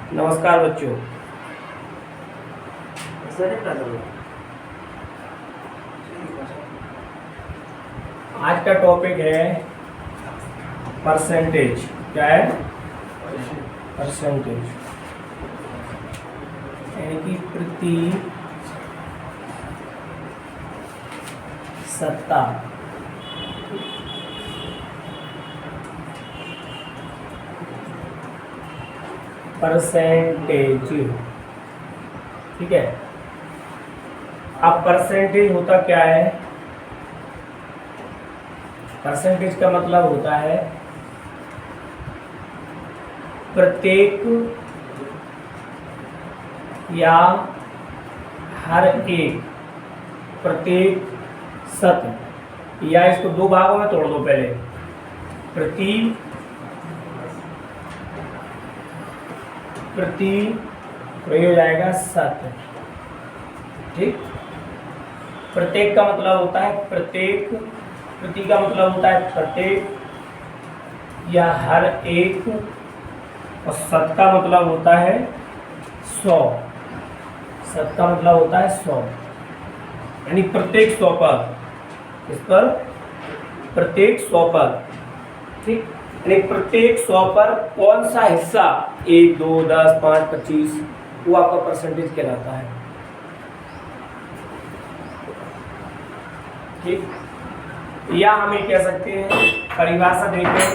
नमस्कार बच्चों। आज का टॉपिक है परसेंटेज। क्या है? परसेंटेज यानी कि प्रतिशतता। परसेंटेज, ठीक है। अब परसेंटेज होता क्या है? परसेंटेज का मतलब होता है प्रत्येक या हर एक, प्रत्येक शत, या इसको दो भागों में तोड़ दो। पहले प्रति वही हो जाएगा शत, ठीक। प्रत्येक का मतलब होता है प्रत्येक, प्रति का मतलब होता है प्रत्येक या हर एक, और शत का मतलब होता है 100। शत का मतलब होता है 100, यानी प्रत्येक 100 पर, इस पर प्रत्येक 100 पर, ठीक। यानी प्रत्येक 100 पर कौन सा हिस्सा 1, 2, 10, 5, 25 वो आपका परसेंटेज कहलाता है, ठीक। या हम ये कह सकते हैं, परिभाषा देखें,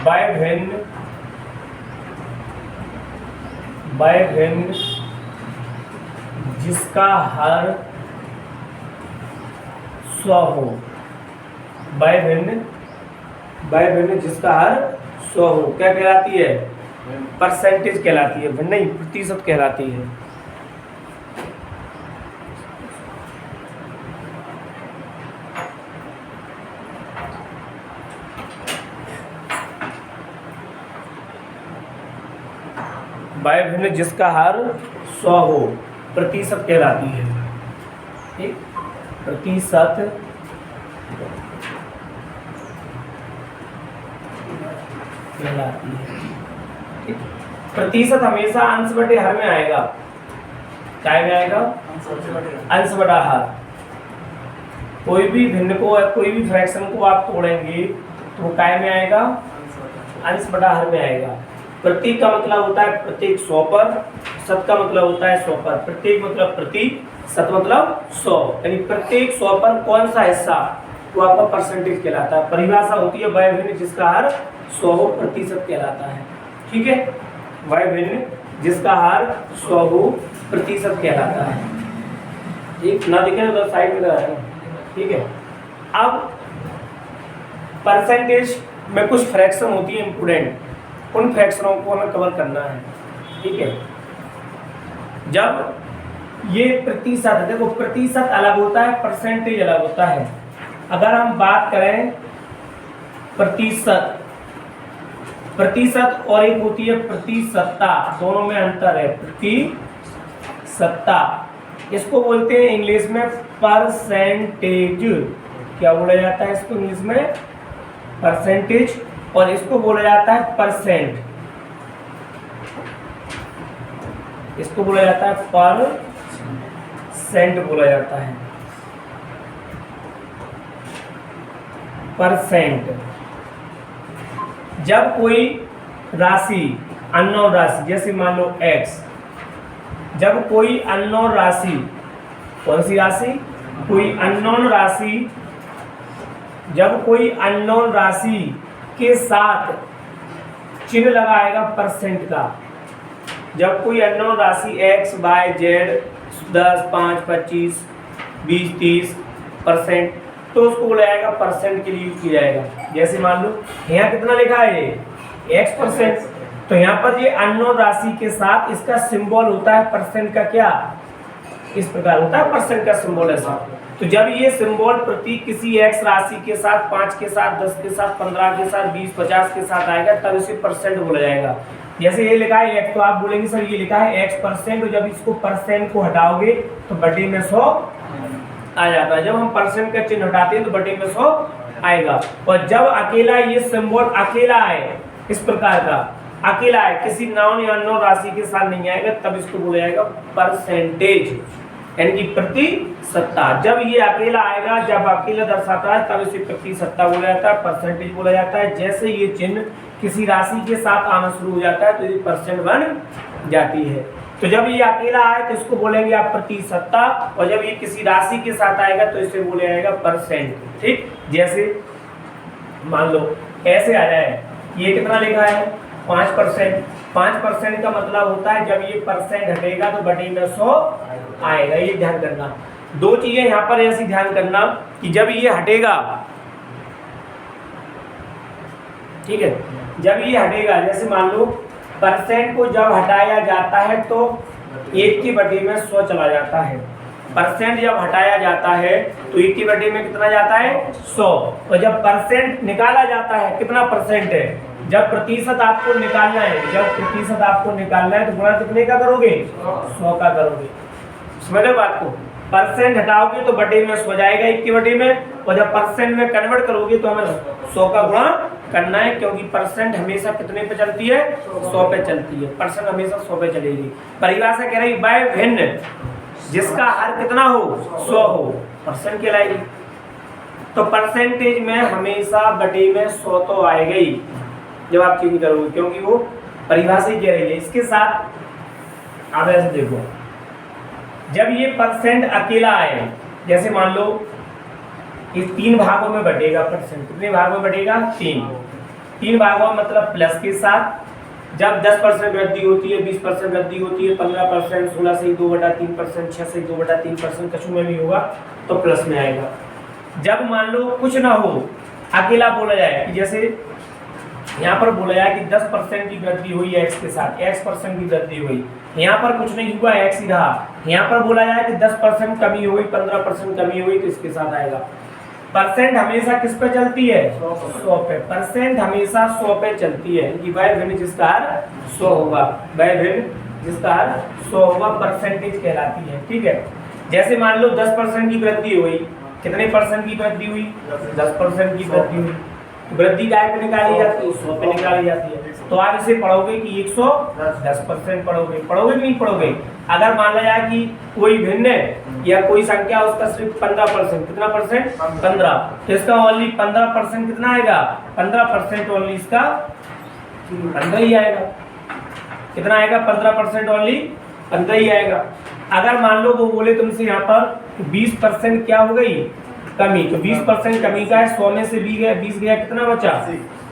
वह भिन्न जिसका हर 100 हो। वह भिन्न जिसका हर 100 हो क्या कहलाती है? परसेंटेज कहलाती है, नहीं प्रतिशत कहलाती है। वह भिन्न जिसका हर 100 हो प्रतिशत कहलाती है, ठीक। प्रतिशत कहलाती है, ठीक। प्रतिशत हमेशा अंश बटे हर में आएगा। क्या में आएगा? अंश बटा हर। कोई भी भिन्न को, कोई भी फ्रैक्शन को आप तोड़ेंगे तो काय में आएगा? अंश बटा हर में आएगा। प्रत्येक का मतलब होता है प्रत्येक 100 पर, शत का मतलब होता है 100 पर। प्रत्येक मतलब प्रति, शत मतलब 100, यानी प्रत्येक 100 पर कौन सा हिस्सा वो आपका परसेंटेज कहलाता है। परिभाषा होती है वह भिन्न जिसका हर 100 हो प्रतिशत कहलाता है, ठीक है। वह भिन्न जिसका हर 100 हो प्रतिशत कहलाता है, ठीक। ना दिखे तो साइड में है, ठीक है। अब परसेंटेज में कुछ फ्रैक्शन होती है इंपोर्टेंट, उन फ्रैक्शनों को हमें कवर करना है, ठीक है। जब ये प्रतिशत, देखो प्रतिशत अलग होता है, परसेंटेज अलग होता है। अगर हम बात करें प्रतिशत और एक होती है प्रतिशतता, दोनों में अंतर है। प्रतिशतता इसको बोलते हैं इंग्लिश में परसेंटेज। क्या बोला जाता है इसको इंग्लिश में? परसेंटेज। और इसको बोला जाता है परसेंट। इसको बोला जाता है परसेंट, बोला जाता है परसेंट। जब कोई राशि, अननोन राशि, जैसे मान लो x, जब कोई अननोन राशि, कौन सी राशि? कोई अननोन राशि, जब कोई अननोन राशि के साथ चिन्ह लगाएगा परसेंट का, जब कोई अननोन राशि x, y, z 10, 5, 25, 20, 30% तो उसको बोला जाएगा परसेंट के लिए यूज किया जाएगा। जैसे मान लो यहाँ कितना लिखा है? x%, तो यहाँ पर ये अननोन राशि के साथ इसका सिंबल होता है परसेंट का। क्या इस प्रकार होता है परसेंट का सिंबल ऐसा। तो जब ये सिंबल प्रति किसी x राशि के साथ, 5 के साथ, 10 के साथ, 15 के साथ, 20, 50 के साथ आएगा, तब इसे परसेंट बोला जाएगा। जैसे ये लिखा है x, तो आप बोलेंगे सर ये लिखा है x%, और जब इसको परसेंट को हटाओगे तो बटे में 100 आ जाता है। जब हम परसेंट का चिन्ह हटाते हैं तो बटे में 100 आएगा। और जब अकेला ये सिंबल अकेला आए इस प्रकार का, अकेला है, किसी नाउन या अननोन राशि के साथ नहीं आएगा, तब इसको बोला जाएगा परसेंटेज, यानी कि प्रतिशतता। जब ये अकेला आएगा, जब अकेला दर्शाता है, तब इसे प्रतिशतता बोला जाता है, परसेंटेज बोला जाता है। जैसे ये चिन्ह किसी राशि के साथ आना शुरू हो जाता है तो ये परसेंट बन जाती है। तो जब ये अकेला आए तो इसको बोलेंगे आप प्रतिशतता, और जब ये किसी राशि के साथ आएगा तो इसे बोला जाएगा परसेंट। ठीक, जैसे मान लो ऐसे आ जाए, ये कितना लिखा है 5%। 5% का मतलब होता है जब ये परसेंट हटेगा तो बटे में 100 आएगा, ये ध्यान करना। दो चीजें यहाँ पर ऐसी ध्यान करना कि जब ये हटेगा, ठीक है, जब ये हटेगा, जैसे मान लो परसेंट को जब हटाया जाता है तो 1 की बटे में 100 चला जाता है। परसेंट जब हटाया जाता है तो 1 की बटे में कितना जाता है 100, और जब परसेंट निकाला जाता है, कितना परसेंट है, जब प्रतिशत आपको निकालना है, जब प्रतिशत आपको निकालना है तो गुणा कितने का करोगे 100 का करोगे। समझ लो बात को, परसेंट हटाओगे तो बटे में 100 जाएगा 1 की बटे में, और जब परसेंट में कन्वर्ट करोगे तो हमें 100 का गुणा करना है, क्योंकि परसेंट हमेशा कितने पे चलती है 100 पे चलती है, परसेंट हमेशा 100 पे चलेगी। परिभाषा कह रही बाय भिन्न जिसका हर कितना हो 100 हो, परसेंट कहलाएगी। तो परसेंटेज में हमेशा बटे में 100 तो आएगा ही जब आप चेंज करोगे, क्योंकि वो परिभाषा कह रही है। इसके साथ आप ऐसे देखो, जब ये परसेंट अकेला आए, जैसे मान लो इस 3 भागों में बटेगा परसेंट, कितने भागों में बटेगा 3 भागों में, मतलब प्लस के साथ। जब 10% वृद्धि होती है, 20% वृद्धि होती है, 15%, 16 से 2/3%, 6 से 2/3%, कछु में भी होगा तो प्लस में आएगा। जब मान लो कुछ ना हो, अकेला बोला जाए कि जैसे यहाँ पर बोला जाए कि 10% की वृद्धि हुई एक्स के साथ, x% की वृद्धि हुई, यहाँ पर कुछ नहीं हुआ, एक्स ही रहा। यहाँ पर बोला जाए कि 10% कमी हुई, 15% कमी हुई, तो इसके साथ आएगा। परसेंट हमेशा किस पे चलती है 100 पे, परसेंट हमेशा 100 पे चलती है, कि वह भिन्न जिसका हर 100 होगा, वह भिन्न जिसका हर 100 होगा परसेंटेज कहलाती है। ठीक है, जैसे मान लो 10% की वृद्धि हुई, कितने परसेंट की वृद्धि हुई 10% की वृद्धि हुई, वृद्धि काय पे निकाली जाती है 100 पे निकाली जाती है। तो आप इसे पढ़ोगे कि 110% पढ़ोगे कि नहीं पढ़ोगे। अगर मान लिया जाए कि कोई भिन्न या कोई संख्या उसका सिर्फ 15%, कितना परसेंट 15, तो इसका ओनली 15% कितना आएगा 15% ओनली, इसका 15 ही आएगा। कितना आएगा 15% ओनली 15 ही आएगा। अगर मान लो वो बोले तुमसे यहाँ पर 20% क्या हो गई कमी, तो 20% कमी का है, 100 में से 20 गया, कितना बचा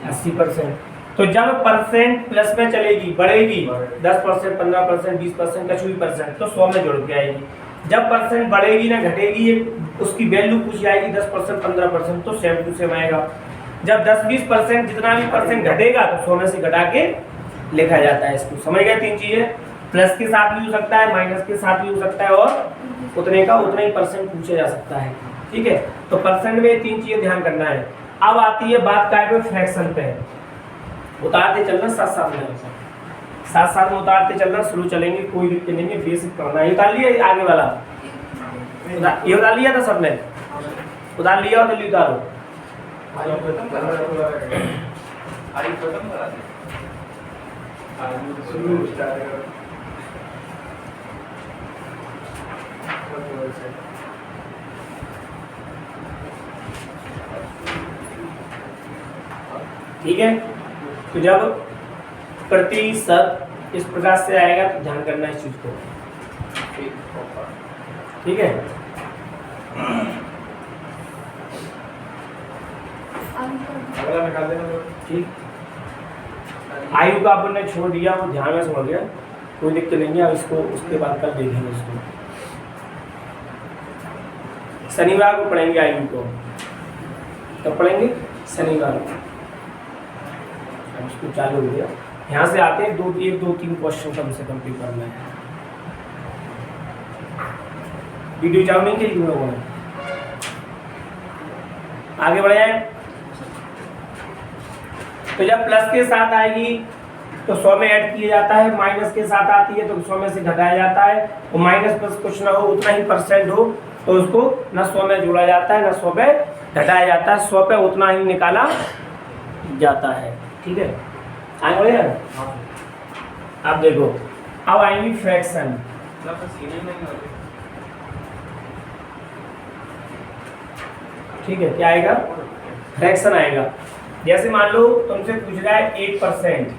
80%। तो जब परसेंट प्लस में चलेगी, बढ़ेगी 10%, 15%, 20%, कुछ भी परसेंट, तो 100 में जुड़ के आएगी। जब परसेंट बढ़ेगी ना घटेगी, उसकी वैल्यू पूछी जाएगी 10%, 15%, तो सेम टू सेम आएगा। जब 10-20% जितना भी परसेंट घटेगा तो 100 में से घटा के लिखा जाता है इसको। समझ गए 3 चीजें, प्लस के साथ भी हो सकता है, माइनस के साथ भी हो सकता है, और उतने का उतना ही परसेंट पूछा जा सकता है। ठीक है, तो परसेंट में 3 चीजें ध्यान करना है। अब आती है बात काय पे, फ्रैक्शन पे। उतारते चलना साथ साथ में उतारते चलना, शुरू चलेंगे, कोई दिक्कत नहीं है, बेसिक पढ़ना है। उतार लिया आगे वाला, ये उतार लिया था सबने, उतार लिया और जल्दी उतारो। ठीक है, तो जब प्रतिशत इस प्रकार से आएगा तो ध्यान करना इस चीज को। ठीक है, अगला निकाल देना। ठीक, आयु का अपन ने छोड़ दिया, वो ध्यान में समझ गया, कोई दिक्कत नहीं है। अब इसको उसके बाद कल देखेंगे, इसको शनिवार को पढ़ेंगे आयु को। कब पढ़ेंगे शनिवार को, उसको चालू हो गया। यहाँ से आते हैं 2-3 क्वेश्चन कम से कम पेपर में। वीडियो चालू नहीं की तुम लोगों ने, आगे बढ़े हैं। तो जब प्लस के साथ आएगी तो 100 में ऐड किया जाता है, माइनस के साथ आती है तो 100 में से घटाया जाता है, और माइनस प्लस कुछ ना हो, उतना ही परसेंट हो तो उसको ना 100 में जोड़ा जाता है ना 100 पे घटाया जाता है, 100 पे उतना ही निकाला जाता है। ठीक है, आएंगे यार। अब देखो, अब आएंगी फ्रैक्शन। ठीक है, क्या आएगा? फ्रैक्शन आएगा। जैसे मान लो तुमसे पूछ रहा है 8%,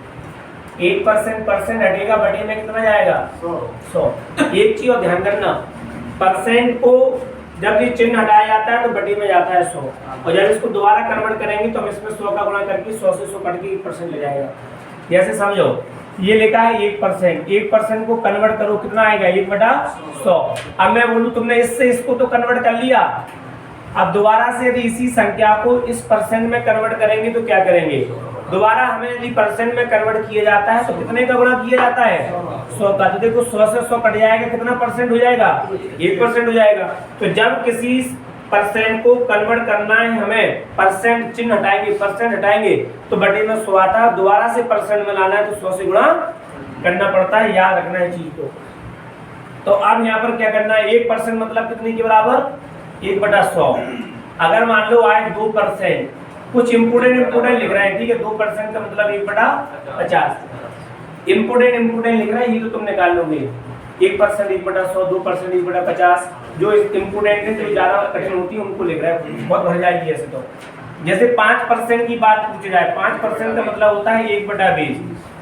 8% परसेंट हटेगा, बटे में कितना जाएगा? 100। एक चीज और ध्यान रखना, परसेंट को जब ये चिन्ह हटाया जाता है तो बटे में जाता है 100, और जब इसको दोबारा कन्वर्ट करेंगे तो हम इसमें 100 का गुणा करके 100 से 100 कट के 1% ले जाएगा। जैसे समझो, ये लिखा है 1%, 1% को कन्वर्ट करो, कितना आएगा? 1/100। अब मैं बोलूं तुमने इससे इसको तो कन्वर्ट कर लिया, अब दोबारा से यदि इसी संख्या को इस परसेंट में कन्वर्ट करेंगे तो क्या करेंगे? दोबारा हमें यदि परसेंट में कन्वर्ट किया जाता है तो कितने का गुणा किया जाता है? 100 का। तो देखो 100 से 100 कट जाएगा, कितना परसेंट हो जाएगा? 1% हो जाएगा। तो जब किसी परसेंट को कन्वर्ट करना है हमें, परसेंट चिन्ह हटाएंगे, परसेंट हटाएंगे तो बटे में 100 आता है, दोबारा से परसेंट में लाना है तो 100 से गुणा करना पड़ता है, याद रखना है चीज को। तो अब यहाँ पर क्या करना है? 1% मतलब कितने के बराबर? 1/100। अगर मान लो आए 2%, कुछ इम्पोर्टेंट लिख रहे हैं, ठीक है, 2% का मतलब 1/50। इम्पोर्टेंट लिख रहे हैं, ये तो तुम निकाल लोगे। 1% 1/100, 2% 1/50, जो इम्पोर्टेंट है, जो ज्यादा कठिन होती है उनको लिख रहा है, बहुत भर जाएगी ऐसे तो। जैसे 5% की बात पूछी जाए, 5% का मतलब होता है 1/20।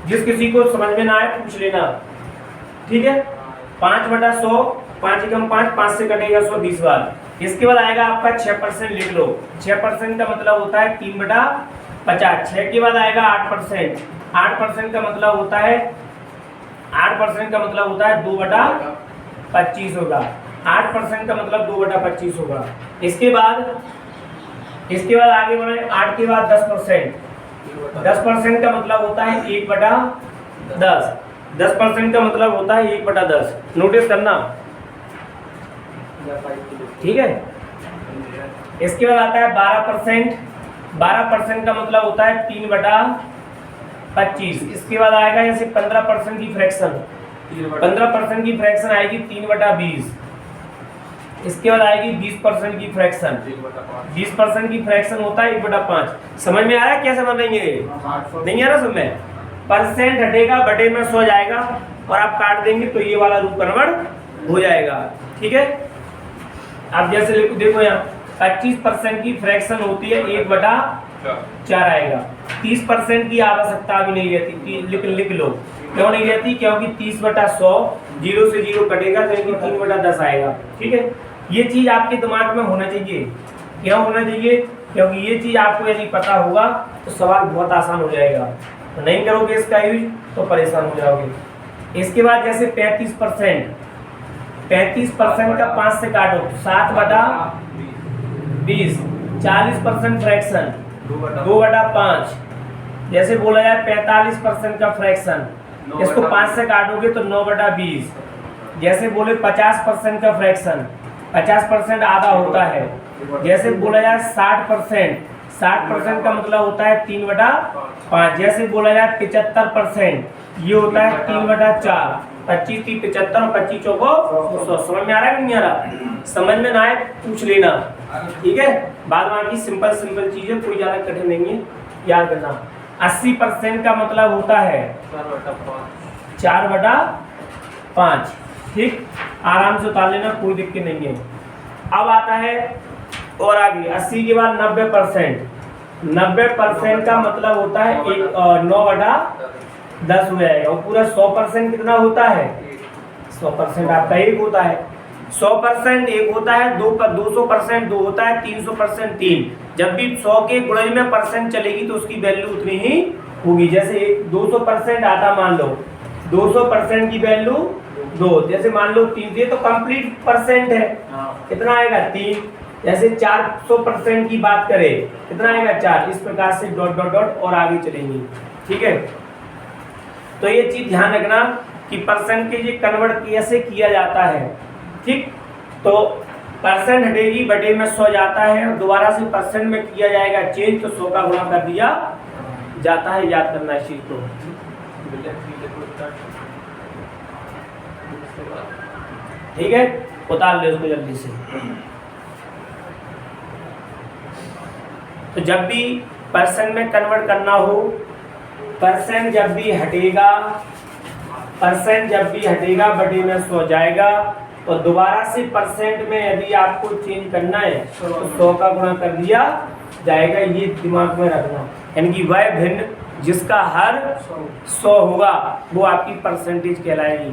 जिस किसी को समझ में ना आए पूछ लेना, ठीक है। 5/100, 5 एकम 5, 5 से कटेगा 100 20 बार। इसके बाद आएगा आपका 6%, लिख लो। 6% का मतलब होता है 3/50। 6 के बाद आएगा 8%, 8% का मतलब होता है 8% का मतलब होता है 2/25 होगा। 8% का मतलब 2/25 होगा। इसके बाद आगे बढ़े, 8 के बाद 10%, 10% का मतलब होता है 1/10। 10% का मतलब होता है 1/10। नोटिस करना, ठीक है। इसके बाद आता है 12%, 12% का मतलब होता है 3/25। इसके बाद आएगा जैसे 15% की फ्रैक्शन, 15% की फ्रैक्शन आएगी 3/20। इसके बाद आएगी 20% की फ्रैक्शन, 20% की फ्रैक्शन होता है 1/5। समझ में आ रहा है? क्या समझ रही है? नहीं आ रहा समझ में? परसेंट हटेगा, बटे में 100 जाएगा, और आप काट देंगे तो ये वाला रूप कन्वर्ट हो जाएगा, ठीक है। अब जैसे देखो यहाँ 25% की फ्रैक्शन होती है 1/4 आएगा। 30% की आवश्यकता भी नहीं रहती, लिख लो। क्यों नहीं रहती? क्योंकि 30/100 0 से 0 कटेगा तो 3/10 आएगा, ठीक है। ये चीज आपके दिमाग में होना चाहिए। क्यों होना चाहिए? क्योंकि ये चीज आपको यदि पता होगा तो सवाल बहुत आसान हो जाएगा। तो नहीं करोगे इसका यूज तो परेशान हो जाओगे। इसके बाद जैसे 35%, 35% का 5 से काटो, 7/20। 40% फ्रैक्शन 2/5। जैसे बोला जाए 45% का फ्रैक्शन, इसको 5 से काटोगे तो 9/20। जैसे बोले 50% का फ्रैक्शन, 50% आधा होता है। जैसे बोला जाए 60%, 60% का मतलब होता है 3/5। जैसे बोला जाए 75%, ये होता है 3/4। 25 3 75 और 25 चौको 100। समझ में आ रहा है कि नहीं आ रहा? समझ में ना आए पूछ लेना, ठीक है। बाद बाकी सिंपल चीज है, कोई ज्यादा कठिन नहीं है, याद करना। 80% का मतलब होता है 4/5, ठीक। आराम से उतार लेना, कोई दिक्कत नहीं है। अब आता है और आगे 80 के बाद 90%, 90% का मतलब होता है 9/10 हो जाएगा। और पूरा 100% कितना होता है? 100% आपका 1 होता है। 100% 1 होता है, 200% 2 होता है, 300% 3। जब भी 100 के गुणज में परसेंट चलेगी तो उसकी वैल्यू उतनी ही होगी। जैसे 200% आता, मान लो 200% की वैल्यू 2। जैसे मान लो 3, ये तो कंप्लीट परसेंट है, कितना आएगा? 3। जैसे 400% की बात करें, कितना आएगा? 4। इस प्रकार से डॉट डॉट डॉट और आगे चलेंगे, ठीक है। तो ये चीज ध्यान रखना कि परसेंटेज कन्वर्ट कैसे किया जाता है, ठीक। तो परसेंट हटेगी, बटे में 100 जाता है, और दोबारा से परसेंट में किया जाएगा चेंज, तो 100 का गुणा कर दिया जाता है। याद करना इस चीज को, ठीक है। उतार ले उसको जल्दी से। तो जब भी परसेंट में कन्वर्ट करना हो परसेंट जब भी हटेगा, परसेंट जब भी हटेगा बटे में 100 जाएगा, और दोबारा से परसेंट में यदि आपको चेंज करना है तो 100 का गुणा कर दिया जाएगा। ये दिमाग में रखना, यानी कि वह भिन्न जिसका हर 100 होगा वो आपकी परसेंटेज कहलाएगी।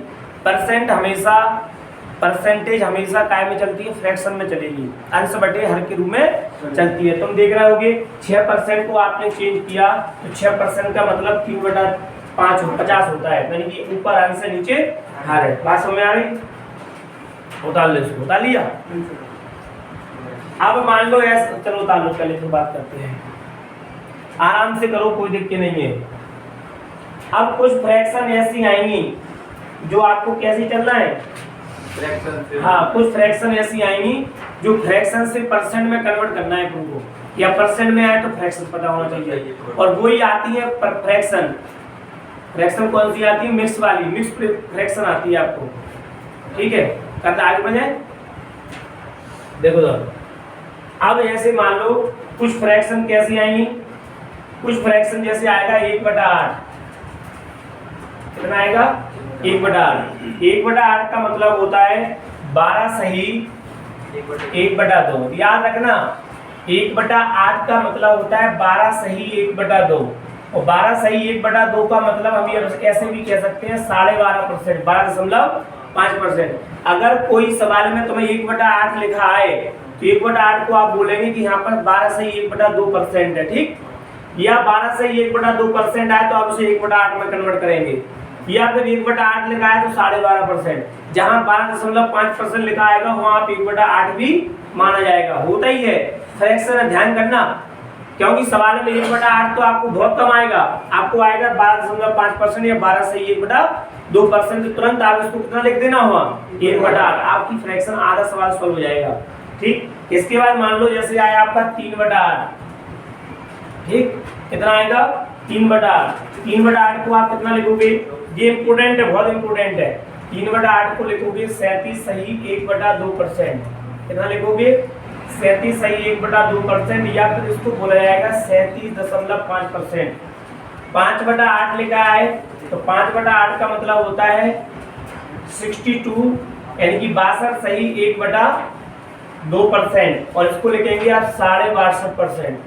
परसेंटेज हमेशा काय में चलती है, फ्रैक्शन में चलेगी, अंश बटे हर के रूप में चलती है। तुम देख रहे होगे 6% को आपने चेंज किया तो 6% का मतलब 3/5 50 होता है, यानी कि ऊपर अंश से नीचे हर है। बात समझ में आ रही? उतार लो इसको, उतार लिया। अब मान लो ऐसा, चलो उतार लो, पहले फिर बात करते हैं। आराम से करो, कोई दिक्कत नहीं है। अब कुछ फ्रैक्शन ऐसी आएंगी जो आपको कैसे चलना है, हाँ, कुछ फ्रैक्शन ऐसी आएंगी जो फ्रैक्शन से परसेंट में कन्वर्ट करना है तुमको, या परसेंट में आए तो फ्रैक्शन पता होना चाहिए। और वही आती है फ्रैक्शन। फ्रैक्शन कौन सी आती है? मिक्स वाली, मिक्स फ्रैक्शन आती है आपको, ठीक है। करते आगे बढ़े, देखो तो अब ऐसे मान लो कुछ फ्रैक्शन कैसी आएंगी, कुछ फ्रैक्शन जैसे आएगा 1/8। कितना आएगा? 1/8। 1/8 का मतलब होता है 12 सही 1/2। याद रखना, 1/8 का मतलब होता है 12 सही 1/2, और 12 सही 1/2 का मतलब हम ये ऐसे भी कह सकते हैं 12.5%, 12.5%। अगर कोई सवाल में तुम्हें 1/8 लिखा है तो 1/8 को आप बोलेंगे कि यहाँ पर 12 सही 1/2% है, ठीक। या 12 सही 1/2% आए तो आप उसे 1/8 में कन्वर्ट करेंगे, या फिर 1/8 लिखा है तो 12.5%। जहाँ 12.5% लिखा आएगा वहाँ आप 1/8 भी माना जाएगा, होता ही है। फ्रैक्शन ध्यान करना, क्योंकि सवाल में 1/8 तो आपको बहुत कम आएगा, आपको आएगा 12.5% या 12 से 1/2%। तुरंत आप इसको कितना लिख देना हुआ 1/8, आपकी फ्रैक्शन आधा सवाल सॉल्व हो जाएगा, ठीक। इसके बाद मान लो जैसे आया आपका 3/8, ठीक। कितना आएगा? 3/8। 3/8 को आप कितना लिखोगे? ये इंपोर्टेंट है, बहुत इंपोर्टेंट है। 3/8 को लिखोगे 37 सही 1/2%। कितना लिखोगे? 37 सही 1/2%, या फिर इसको बोला जाएगा 37.5%। 5/8 लिखा है तो 5/8 का मतलब होता है 62, यानी कि 62 सही 1/2%, और इसको लिखेंगे आप 62.5%।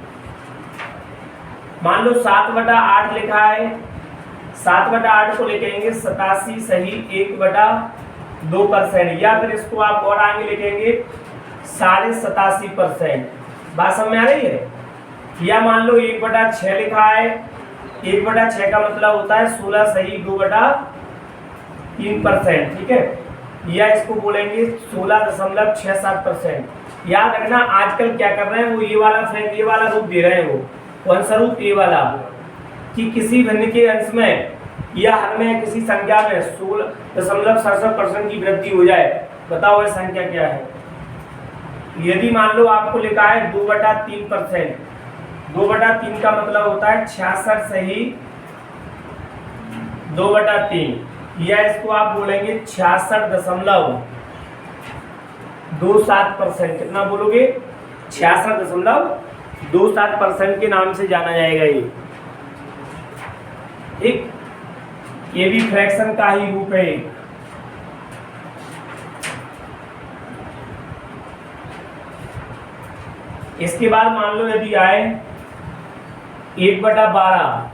मान लो 7/8 लिखा है, 7/8 को लिखेंगे 87 सही 1/2%, या फिर इसको आप और आगे लिखेंगे 87.5%। बात समझ में आ रही है? या मान लो 1/6 लिखा है, 1/6 का मतलब होता है 16 सही 2/3%, ठीक है। या इसको बोलेंगे 16.67%। याद रखना, आजकल क्या कर रहे हैं वो ये वाला रूप दे रहे हैं, वो कौन सा रूप? ये वाला, कि किसी भिन्न के अंश में या हर में किसी संख्या में 16.67% की वृद्धि हो जाए। बताओ ये संख्या क्या है? यदि मान लो आपको लिखा है 2/3%, 2/3 का मतलब होता है 66 सही 2/3, या इसको आप बोलेंगे 66.27%। कितना बोलोगे? 66.27% के नाम से जाना जाएगा ये, ठीक। ये भी फ्रैक्शन का ही रूप है। इसके बाद मान लो यदि आए 1/12,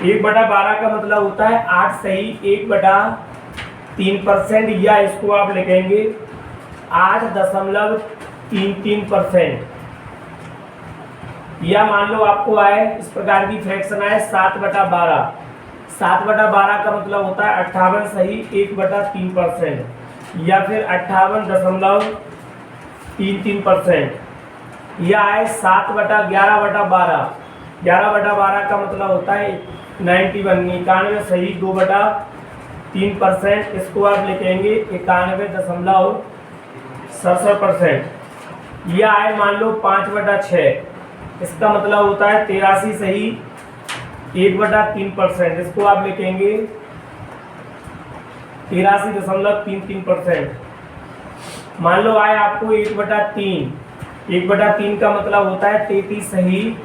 1/12 का मतलब होता है 8 सही 1/3%, या इसको आप लिखेंगे 8.33%। या मान लो आपको आए इस प्रकार की फ्रैक्शन आए 7/12, 7/12 का मतलब होता है 58 सही 1/3%, या फिर 58.33%। या आए 7/11/12, 11/12 का मतलब होता है 91 सही 2/3%, इसको आप लिखेंगे 91.67%। या आए मान लो 5/6, इसका मतलब होता है 83 सही 1/3%, इसको आप लिखेंगे 83.33%। मान लो आए आपको 1/3, 1/3 का मतलब होता है 33 सही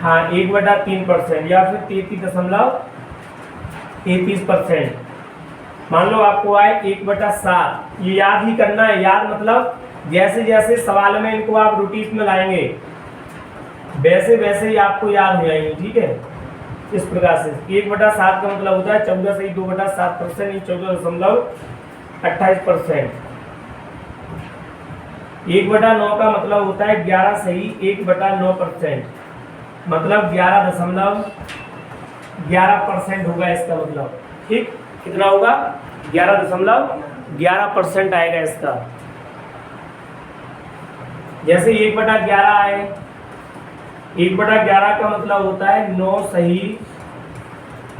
हाँ 1/3% या फिर 33.33%। मान लो आपको आए 1/7, ये याद ही करना है। याद मतलब जैसे जैसे सवाल में इनको आप रूटीन में लाएंगे वैसे वैसे ही आपको याद हो जाएंगे, ठीक है। इस प्रकार से 1/7 का मतलब होता है 14 सही 2/7%, 14.28%। 1/9 का मतलब होता है 11 सही 1/9%, मतलब 11.11% होगा इसका मतलब, ठीक। कितना होगा? 11.11% आएगा इसका। जैसे 1/11 आए, 1/11 का मतलब होता है 9 सही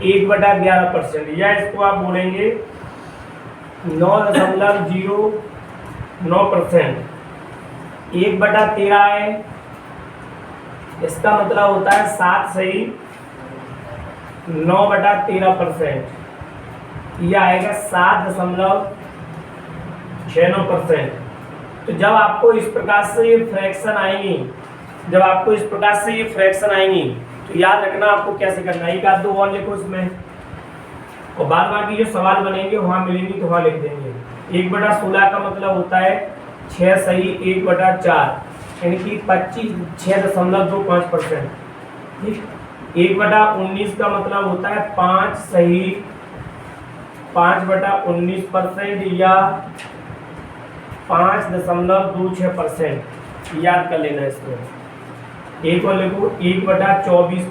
1/11%, या इसको आप बोलेंगे 9.09%। 1/13 आए, इसका मतलब होता है 7 सही 9/13%, यह आएगा 7.69%। तो जब आपको इस प्रकार से ये फ्रैक्शन आएंगी, तो याद रखना आपको कैसे करना है। एक आध दो और लिखो इसमें, और बाद बाकी जो सवाल बनेंगे वहां मिलेंगी तो वहां लिख देंगे। 1/16 का मतलब होता है 6 सही 1/4, यानी कि 6.25%, ठीक। 1/19 का मतलब होता है 5 सही 5/19%, या 5.26%, याद कर लेना इसको। एक और लिखो 1/24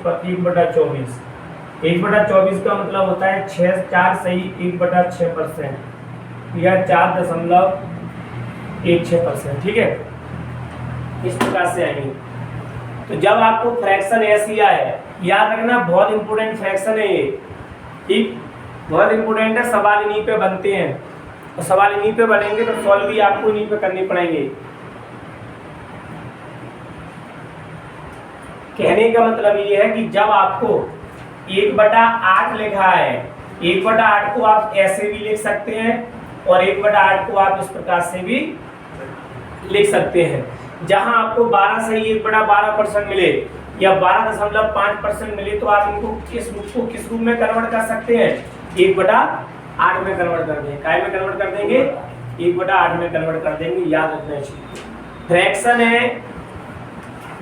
का मतलब होता है 4 सही 1/6%, या 4.16%, ठीक है। इस प्रकार से आएंगे। तो जब आपको फ्रैक्शन ऐसी आए, याद रखना बहुत इंपॉर्टेंट फ्रैक्शन है ये, ठीक, बहुत इंपॉर्टेंट है। सवाल इन्हीं पे बनते हैं, और सवाल इन्हीं पे बनेंगे तो सॉल्व भी आपको इन्हीं पे करने पड़ेंगे। कहने का मतलब ये है कि जब आपको 1/8 लिखा है, 1/8 को आप ऐसे भी लिख सकते हैं, और 1/8 को आप इस प्रकार से भी लिख सकते हैं। जहां आपको 12 सही 1/12% मिले, या 12.5% मिले, तो आप इनको किस रूप में कन्वर्ट कर सकते हैं? 1/8 में कन्वर्ट कर देंगे। काय में कन्वर्ट कर देंगे? 1/8 में कन्वर्ट कर देंगे। याद रखना चाहिए। फ्रैक्शन है,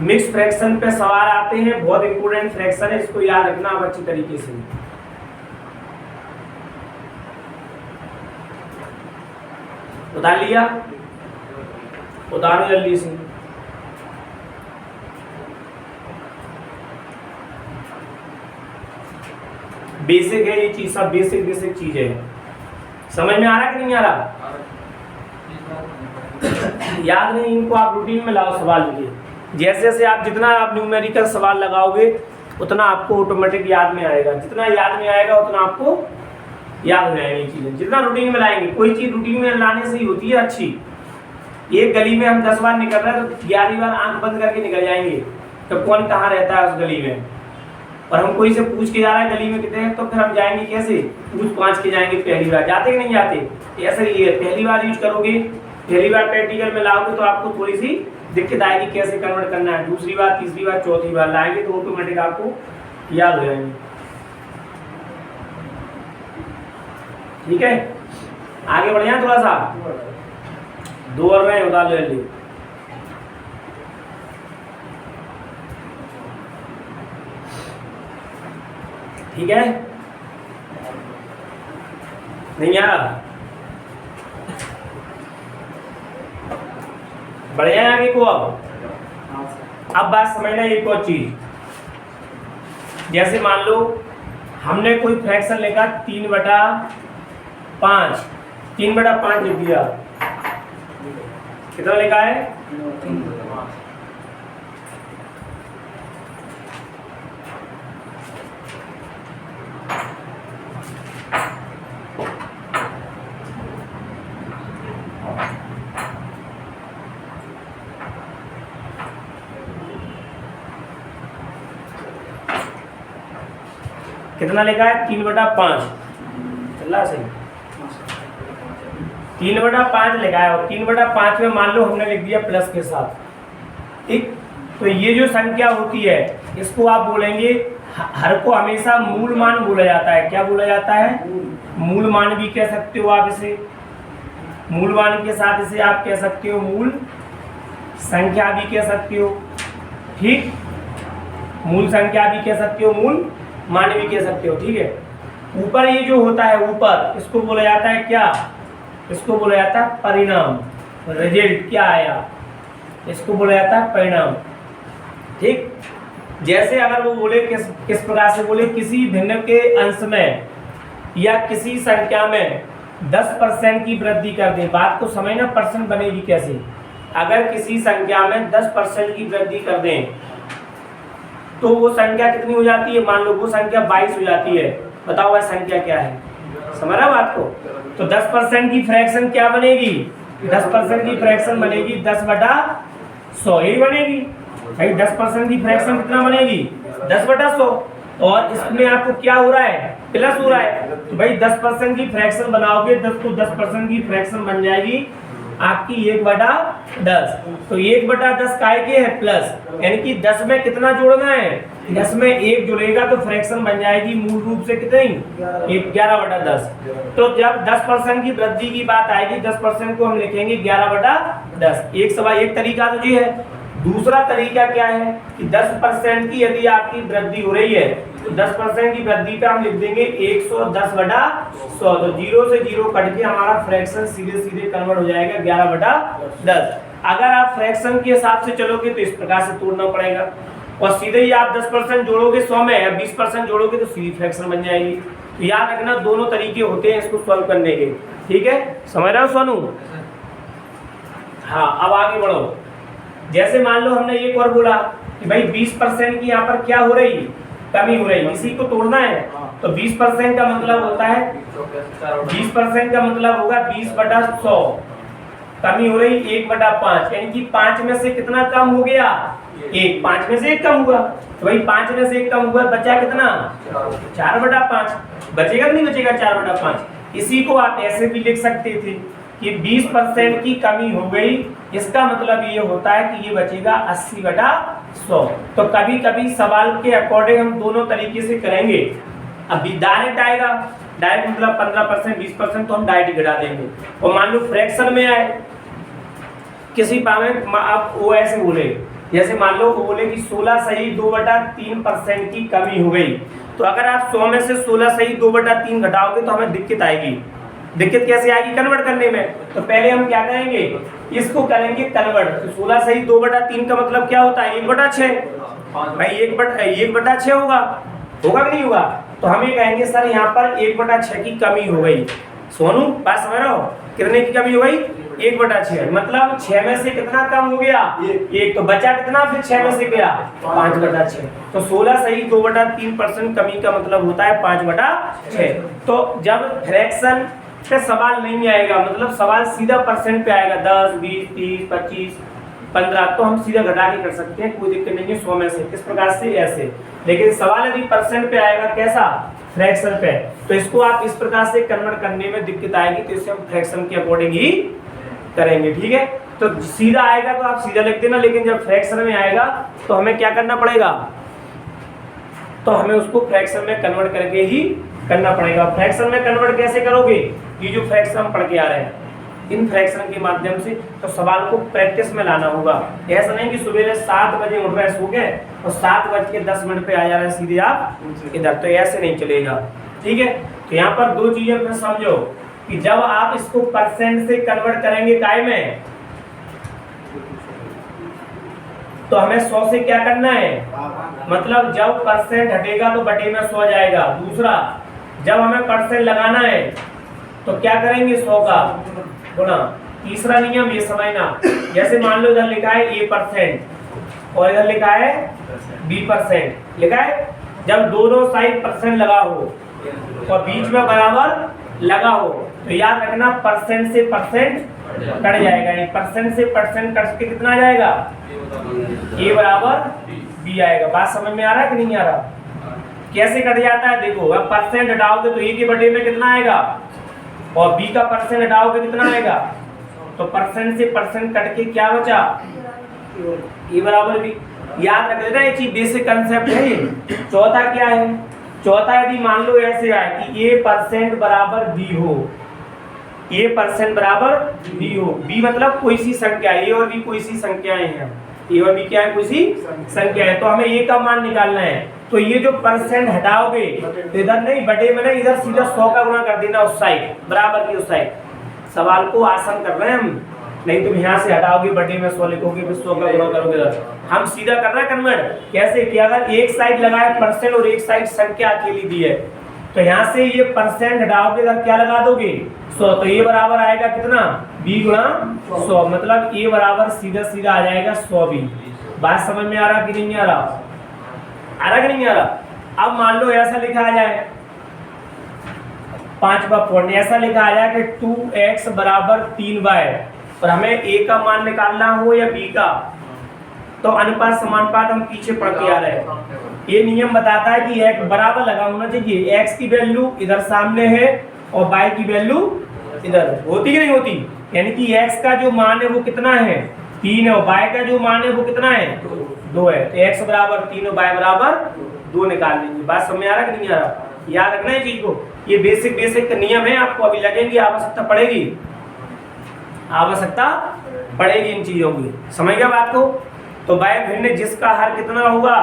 मिक्स फ्रैक्शन पे सवाल आते हैं, बहुत इंपॉर्टेंट फ्रैक्शन है, इसको याद रखना आप अच्छी तरीके से। उतार लिया? उतारो जल्दी से। बेसिक है ये चीज, सब बेसिक चीज है। समझ में आ रहा कि नहीं आ रहा? याद नहीं, इनको आप रूटीन में लाओ सवाल लिए। जैसे जैसे आप जितना आप न्यूमेरिकल सवाल लगाओगे उतना आपको ऑटोमेटिक याद में आएगा, जितना याद में आएगा उतना आपको याद हो जाएंगी चीजें। जितना रूटीन में लाएंगे, कोई चीज रूटीन में लाने से ही होती है अच्छी। एक गली में हम 10 बार निकल रहे हैं तो 11वीं बार आंख बंद करके निकल जाएंगे, तो कौन कहाँ रहता है उस गली में। और हम कोई से पूछ के जा रहा है गली में कितने हैं, तो फिर हम जाएंगे कैसे? पूछ पाछ के जाएंगे। पहली बार जाते कि नहीं जाते? ऐसा ही है, पहली बार यूज करोगे, पहली बार प्रैक्टिकल में लाओगे तो आपको थोड़ी सी दिक्कत आएगी कैसे कन्वर्ट करना है। दूसरी बार, तीसरी बार, चौथी बार लाएंगे तो ऑटोमेटिक आपको याद हो जाएंगे। ठीक है, आगे बढ़ जाए थोड़ा सा। 2 और में बता लो जल्दी। ठीक है, नहीं यार बढ़िया है आगे को। अब बात समझना एक और चीज, जैसे मान लो हमने कोई फ्रैक्शन लिखा 3/5, 3/5 लिख दिया। कितना लिखा है? 3/5। कितना लिखा है? 3/5 चल रहा सही। 3/5 लिखा है, और 3/5 में मान लो हमने लिख दिया प्लस के साथ, ठीक। तो ये जो संख्या होती है इसको आप बोलेंगे, हर को हमेशा मूल मान बोला जाता है। क्या बोला जाता है? मूल मान भी कह सकते हो आप इसे, मूल मान के साथ इसे आप कह सकते हो मूल संख्या भी कह सकते हो। ठीक, मूल संख्या भी कह सकते हो, मूल मान भी कह सकते हो। ठीक है, ऊपर ये जो होता है ऊपर, इसको बोला जाता है क्या? इसको बोला जाता है परिणाम, रिजल्ट क्या आया, इसको बोला जाता है परिणाम। ठीक, जैसे अगर वो बोले किस प्रकार से बोले, किसी भिन्न के अंश में या किसी संख्या में 10% की वृद्धि कर दें। बात को समझना, परसेंट बनेगी कैसे। अगर किसी संख्या में 10% की वृद्धि कर दें तो वो संख्या कितनी हो जाती है? मान लो वो संख्या 22 हो जाती है। बताओ वह संख्या क्या है? समझ रहा बात को? तो 10% की फ्रैक्शन क्या बनेगी? 10% की फ्रैक्शन बनेगी 10/100 ही बनेगी भाई। 10% की फ्रैक्शन कितना बनेगी? 10/100। और इसमें आपको क्या हो रहा है? प्लस हो रहा है। तो भाई 10% की फ्रैक्शन बनाओगे 10 तो 10% की फ्रैक्शन बन जाएगी आपकी 1/10। तो 1/10 काय के है? प्लस, यानी कि 10 में कितना जोड़ना है? 10 में 1 जुड़ेगा तो फ्रैक्शन बन जाएगी मूल रूप से कितनी? 11/10। तो जब 10% की वृद्धि की बात आएगी 10% को हम लिखेंगे 11/10। एक तरीका तो ये है। दूसरा तरीका क्या है कि 10% की यदि आपकी वृद्धि हो रही है तो 10% की वृद्धि पे हम लिख देंगे 110/100। तो 0 से 0 कट के हमारा फ्रैक्शन सीधे सीधे कन्वर्ट हो जाएगा 11/10। अगर आप फ्रैक्शन के हिसाब से चलोगे तो इस प्रकार से तोड़ना पड़ेगा, और सीधे ही आप 10% जोड़ोगे 100 में या 20% जोड़ोगे तो सीधी फ्रैक्शन बन जाएगी। तो याद रखना दोनों तरीके होते हैं इसको सॉल्व करने के। ठीक है, समझ रहे हो सोनू? हाँ, अब आगे बढ़ो। जैसे मान लो हमने एक और बोला कि भाई 20% की यहाँ पर क्या हो रही? कमी हो रही, इसी को तोड़ना है। तो 20% का मतलब होता है 20% का मतलब होगा 20/100। कमी हो रही 1/5, यानी कि 5 में से कितना कम हो गया? 1। 5 में से 1 कम हुआ, तो भाई 5 में से 1 कम हुआ, बचा कितना? 4/5। बचेगा नहीं बचेगा? 4/5। इसी को आप ऐसे भी लिख सकते थे कि 20% की कमी हो गई, इसका मतलब ये होता है कि ये बचेगा 80/100। तो कभी कभी सवाल के अकॉर्डिंग हम दोनों तरीके से करेंगे। अभी डायरेक्ट आएगा, डायरेक्ट मतलब 15% 20% तो हम डायरेक्ट घटा देंगे। और मान लो फ्रैक्शन में आए किसी पावे आप वो ऐसे बोले, जैसे मान लो वो बोले कि 16 सही 2/3% की कमी हो गई। तो अगर आप 100 में से 16 सही 2/3 घटाओगे तो हमें दिक्कत आएगी। दिक्कत कैसे आएगी कन्वर्ट करने में? तो पहले हम क्या करेंगे, इसको करेंगे कन्वर्ट। तो 16 सही 2/3 का मतलब क्या होता है? 1/6। भाई 1/6 होगा कि नहीं होगा? तो हम ये कहेंगे सर यहाँ पर 1/6 की कमी हो गई। सोनू बात समझ रहे हो? कितने की कमी हो गई? 1/6। मतलब 6 में से कितना कम हो गया? 1। तो बचा कितना फिर 6 में से गया? 5/6। तो 16 सही 2/3% कमी का मतलब होता है 5/6। तो जब फ्रैक्शन पे सवाल नहीं आएगा, मतलब सवाल सीधा परसेंट पे आएगा, 10, 20, 30, 25, 15, तो हम सीधा घटा के कर सकते हैं, कोई दिक्कत नहीं है। 100 में से किस प्रकार से? ऐसे। लेकिन सवाल यदि परसेंट पे आएगा, कैसा? फ्रैक्शन पे, तो इसको आप इस प्रकार से कन्वर्ट करने में दिक्कत आएगी, तो इसे हम फ्रैक्शन के अकॉर्डिंग ही करेंगे। ठीक है, तो सीधा आएगा तो आप सीधा लिख देना, लेकिन जब फ्रैक्शन में आएगा तो हमें क्या करना पड़ेगा? तो हमें उसको फ्रैक्शन में कन्वर्ट करके ही करना पड़ेगा। फ्रैक्शन में कन्वर्ट कैसे करोगे? ये जो फ्रैक्शन हम पढ़ के आ रहे हैं इन फ्रैक्शन के माध्यम से, तो सवाल को प्रैक्टिस में लाना होगा। ऐसा नहीं कि सुबह 7 बजे उठ रहे सो गए और 7:10 पे आ जा रहे सीधे आप इधर, तो ऐसे नहीं चलेगा। ठीक है, तो यहाँ पर दो चीजें फिर समझो कि जब आप इसको परसेंट से कन्वर्ट करेंगे काय में, तो हमें 100 से क्या करना है? मतलब जब परसेंट हटेगा तो बटे में 100 जाएगा। दूसरा, जब हमें परसेंट लगाना है तो क्या करेंगे? 100 का गुना। तीसरा नियम ये समझना, जैसे मान लो इधर लिखा है A% और इधर लिखा है B% लिखा है, जब दोनों साइड परसेंट लगा हो और बीच में बराबर लगा हो तो याद रखना परसेंट से परसेंट कट जाएगा। परसेंट से परसेंट कट के कितना आ जाएगा? A बराबर B आएगा। बात समझ में आ रहा है कि नहीं आ रहा? कैसे कट जाता है देखो, अब परसेंट हटाओगे तो A के बटे में कितना आएगा और B का परसेंट हटाओगे कितना आएगा? तो परसेंट से परसेंट कट के क्या बचा? A बराबर B। याद रख लेना, ये चीज बेसिक कंसेप्ट है ये। चौथा क्या है, चौथा यदि मान लो ऐसे आए कि A% बराबर B हो, A% बराबर B हो, B मतलब कोई सी संख्या, A और B कोई सी संख्याएं हैं, A और B क्या है, कोई सी संख्या है, तो हमें A का मान निकालना है। तो ये जो परसेंट हटाओगे तो इधर नहीं बटे में नहीं, इधर सीधा 100 का गुणा कर देना उस साइड, बराबर की उस साइड। सवाल को आसान कर रहे हैं हम, नहीं तुम यहाँ से हटाओगे बटे में 100 लिखोगे फिर 100 का गुणा करोगे, हम सीधा कर रहे हैं कन्वर्ट। कैसे कि अगर एक साइड लगाए परसेंट और एक साइड संख्या अकेली दी है, तो यहाँ से ये परसेंट हटाओगे इधर क्या लगा दोगे 100, तो ये बराबर आएगा कितना B गुणा 100, मतलब A बराबर सीधा सीधा आ जाएगा 100B। बात समझ में आ रहा कि नहीं आ रहा, आ रहा कि नहीं आ रहा। अब मान लो ऐसा लिखा आ जाए, पांचवा पॉइंट ऐसा लिखा आ जाए कि 2x बराबर 3y, और हमें A का मान निकालना हो या B का, तो अनुपात समानुपात हम पीछे पढ़ के आ रहे हैं। ये नियम बताता है कि x बराबर लगा होना चाहिए, x की वैल्यू इधर सामने है और y की वैल्यू इधर, होती कि नहीं होती, यानी कि x का जो मान है वो कितना है 3 है, और y का जो मान है वो कितना है 2 है, तो x बराबर 3 और y बराबर 2 निकाल लेंगे। बात समझ में आ रहा कि नहीं आ रहा, याद रखना है चीज को, ये बेसिक नियम है, आपको अभी लगेंगे, आवश्यकता पड़ेगी, आवश्यकता पड़ेगी इन चीजों की, समझ गया बात को। तो बाय भिन्न जिसका हर कितना होगा,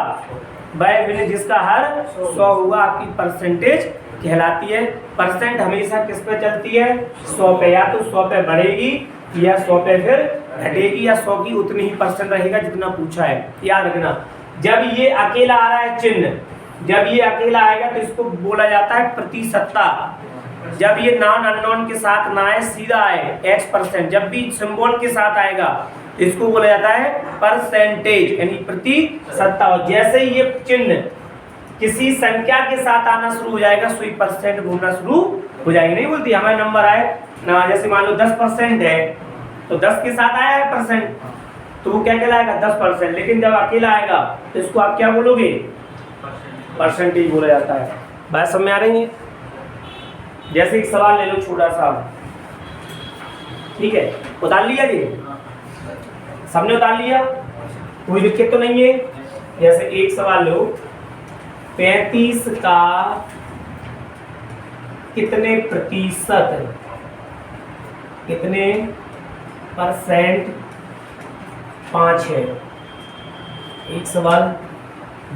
बाय भिन्न जिसका हर 100 हुआ आपकी परसेंटेज कहलाती है। परसेंट हमेशा किस पे चलती है 100 पे, या तो 100 पे बढ़ेगी या 100 पे फिर घटेगी, या 100 की उतनी ही परसेंट रहेगा जितना पूछा है, याद रखना। जब ये अकेला आ रहा है चिन्ह, जब ये अकेला आएगा तो इसको बोला जाता है प्रतिशतता। जब ये नॉन अननोन के साथ ना आए, सीधा आए x%, जब भी सिंबल के साथ आएगा इसको बोला जाता है परसेंटेज, यानी प्रतिशतता। और जैसे ही ये चिन्ह किसी संख्या के साथ आना शुरू हो जाएगा, सुई परसेंट घूमना शुरू हो जाएगी। नहीं बोलती हमारे नंबर आए ना, जैसे मान लो 10% है तो 10 के साथ आया है परसेंट, तो वो क्या कहलाएगा 10%, लेकिन जब अकेला आएगा तो इसको आप क्या बोलोगे परसेंटेज बोला जाता है। बात समझ में आ रही है। जैसे एक सवाल ले लो छोटा सा, ठीक है, उतार लिया जी, सबने उतार लिया, कोई दिक्कत तो नहीं है। जैसे एक सवाल लो, 35 का कितने प्रतिशत, कितने परसेंट 5 है, एक सवाल।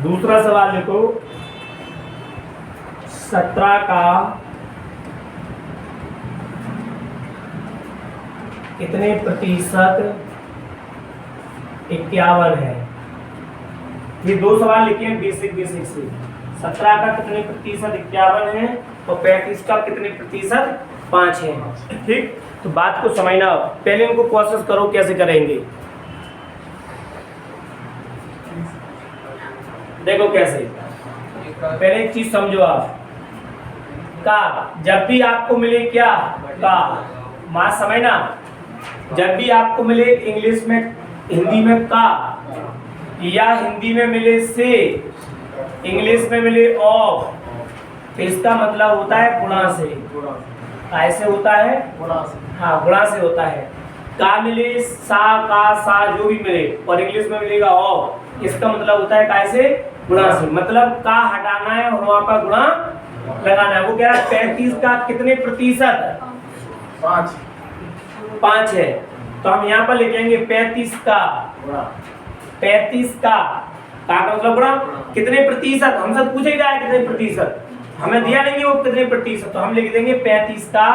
दूसरा सवाल देखो, 17 का कितने प्रतिशत 51 है। ये दो सवाल लिखे हैं बेसिक से। 17 का कितने प्रतिशत 51 है और 35 का कितने प्रतिशत 5 है। ठीक, तो बात को समझना, पहले इनको प्रोसेस करो कैसे करेंगे। देखो कैसे, पहले एक चीज समझो आप, का जब भी आपको मिले क्या का मां समझना, जब भी आपको मिले इंग्लिश में हिंदी में का, या हिंदी में मिले से, इंग्लिश में मिले ऑफ, तो इसका मतलब होता है गुणा से। ऐसे होता है हाँ, गुणा से होता है। का मिले सा, का सा जो भी मिले और इंग्लिश में मिलेगा ऑफ, इसका मतलब होता है कैसे गुणा से, मतलब का हटाना है और वहां पर गुणा लगाना है। वो कह रहा है 35 का कितने प्रतिशत 5 है, तो हम यहाँ पर लिखेंगे 35 का, 35 का मतलब गुणा कितने प्रतिशत, हमसे पूछे ही रहा है कितने प्रतिशत, हमें दिया नहीं है वो कितने प्रतिशत, तो हम लिख देंगे 35 का